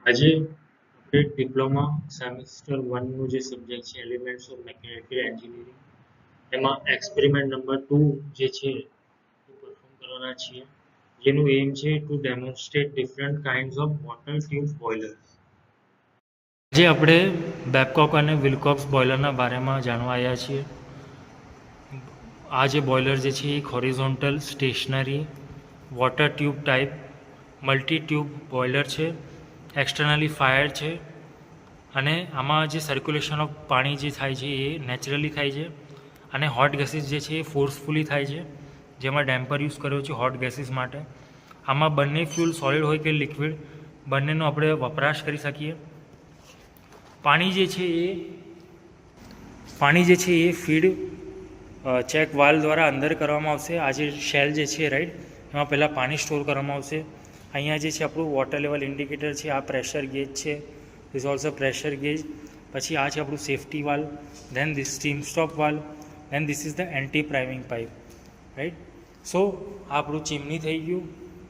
આજે આપણે diploma semester 1 નું જે સબ્જેક્ટ છે એલિમેન્ટ્સ ઓફ મેકેનિકલ એન્જિનિયરિંગ એમાં એક્સપેરિમેન્ટ નંબર 2 જે છે એ પરફોર્મ કરવાના છીએ, જેનું એમ છે to demonstrate different kinds of water tube boilers. આજે આપણે બેબકોક અને વિલ્કોક્સ બોઇલરના બારેમાં જાણવા આવ્યા છીએ. આ જે બોઇલર જે છે એ horizontal stationary water tube type multi tube boiler છે. એક્સટર્નલી ફાયર છે અને આમાં જે સર્ક્યુલેશન ઓફ પાણી જે થાય છે એ નેચરલી થાય છે અને હોટ ગેસીસ જે છે એ ફોર્સફુલી થાય છે, જેમાં ડેમ્પર યુઝ કર્યો છે હોટ ગેસીસ માટે. આમાં બંને ફ્યુલ સોલિડ હોય કે લિક્વિડ બંનેનો આપણે વપરાશ કરી શકીએ. પાણી જે છે એ ફીડ ચેક વાલ્વ દ્વારા અંદર કરવામાં આવશે. આ જે શેલ જે છે રાઈટ, એમાં પહેલાં પાણી સ્ટોર કરવામાં આવશે. અહીંયા જે છે આપણું વોટર લેવલ ઇન્ડિકેટર છે, આ પ્રેશર ગેજ છે, ધીસ ઓલ્સો પ્રેશર ગેજ. પછી આ છે આપણું safety valve, then this steam stop valve, then this is the anti priming pipe, right. So આ આપણું ચીમની થઈ ગયું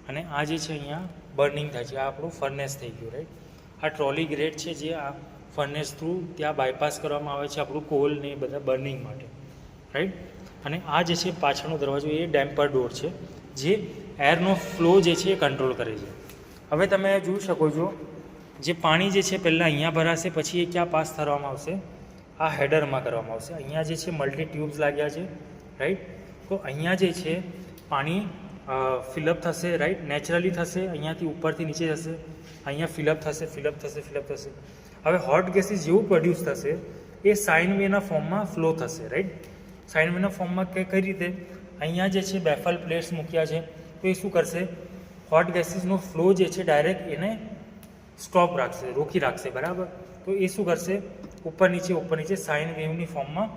અને આ જે છે અહીંયા બર્નિંગ થાય છે, આ આપણું ફર્નેસ થઈ ગયું, રાઈટ. આ ટ્રોલી ગ્રેડ છે જે આ ફર્નેસ થ્રુ ત્યાં બાયપાસ કરવામાં આવે છે આપણું કોલ ને એ બધા બર્નિંગ માટે, રાઈટ. અને આ જે છે પાછળનો દરવાજો એ ડેમ્પર ડોર છે જે એરનો ફ્લો જે છે એ કંટ્રોલ કરે છે. હવે તમે જોઈ શકો છો જે પાણી જે છે પહેલાં અહીંયા ભરાશે, પછી એ ક્યાં પાસ કરવામાં આવશે, આ હેડરમાં કરવામાં આવશે. અહીંયા જે છે મલ્ટી ટ્યુબ્સ લાગ્યા છે, રાઈટ. તો અહીંયા જે છે પાણી ફિલઅપ થશે, રાઈટ, નેચરલી થશે, અહીંયાથી ઉપરથી નીચે જશે, અહીંયા ફિલઅપ થશે. હવે હોટ ગેસીસ જેવું પ્રોડ્યુસ થશે એ સાઇન વેના ફોર્મમાં ફ્લો થશે, રાઈટ. સાઇન વેના ફોર્મમાં કઈ રીતે, અહીંયા જે છે બેફલ પ્લેટ્સ મૂક્યા છે, તો એ શું કરશે, હોટ ગેસીસનો ફ્લો જે છે ડાયરેક્ટ એને સ્ટોપ રાખશે, રોકી રાખશે, બરાબર. તો એ શું કરશે, ઉપર નીચે સાઇન વેવની ફોર્મમાં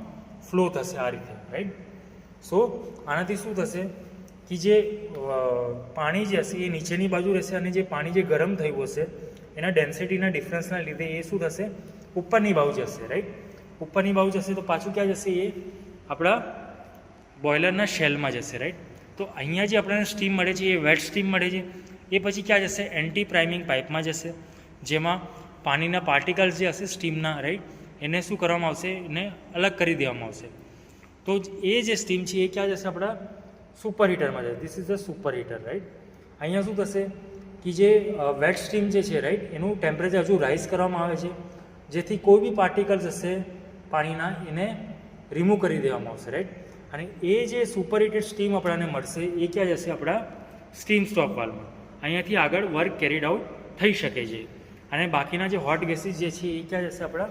ફ્લો થશે આ રીતે, રાઈટ. સો આનાથી શું થશે કે જે પાણી જે હશે એ નીચેની બાજુ રહેશે અને જે પાણી જે ગરમ થયું હશે એના ડેન્સિટીના ડિફરન્સના લીધે એ શું થશે, ઉપરની બાજુ જશે, રાઈટ. ઉપરની બાજુ જશે તો પાછું ક્યાં જશે, એ આપણા બોઇલરના શેલમાં જશે, રાઈટ. તો અહીંયા જે આપણને સ્ટીમ મળે છે એ વેટ સ્ટીમ મળે છે, એ પછી ક્યાં જશે, એન્ટી પ્રાઇમિંગ પાઇપમાં જશે, જેમાં પાણીના પાર્ટિકલ્સ જે હશે સ્ટીમના, રાઈટ, એને શું કરવામાં આવશે, એને અલગ કરી દેવામાં આવશે. તો એ જે સ્ટીમ છે એ ક્યાં જશે, આપણા સુપર હીટરમાં જશે. This is the super heater, right. અહીંયા શું થશે કે જે વેટ સ્ટીમ જે છે, રાઈટ, એનું ટેમ્પરેચર હજુ રાઇઝ કરવામાં આવે છે, જેથી કોઈ બી પાર્ટિકલ્સ હશે પાણીના એને રિમૂવ કરી દેવામાં આવશે, રાઈટ. અને એ જે સુપર હીટેડ સ્ટીમ આપણને મળશે એ ક્યાં જશે, આપણા સ્ટીમ સ્ટોપ વાલ્વમાં. અહીંયાથી આગળ વર્ક કેરીડ આઉટ થઈ શકે છે. અને બાકીના જે હોટ ગેસીસ જે છે એ ક્યાં જશે, આપણા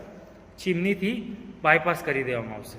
ચીમનીથી બાયપાસ કરી દેવામાં આવશે.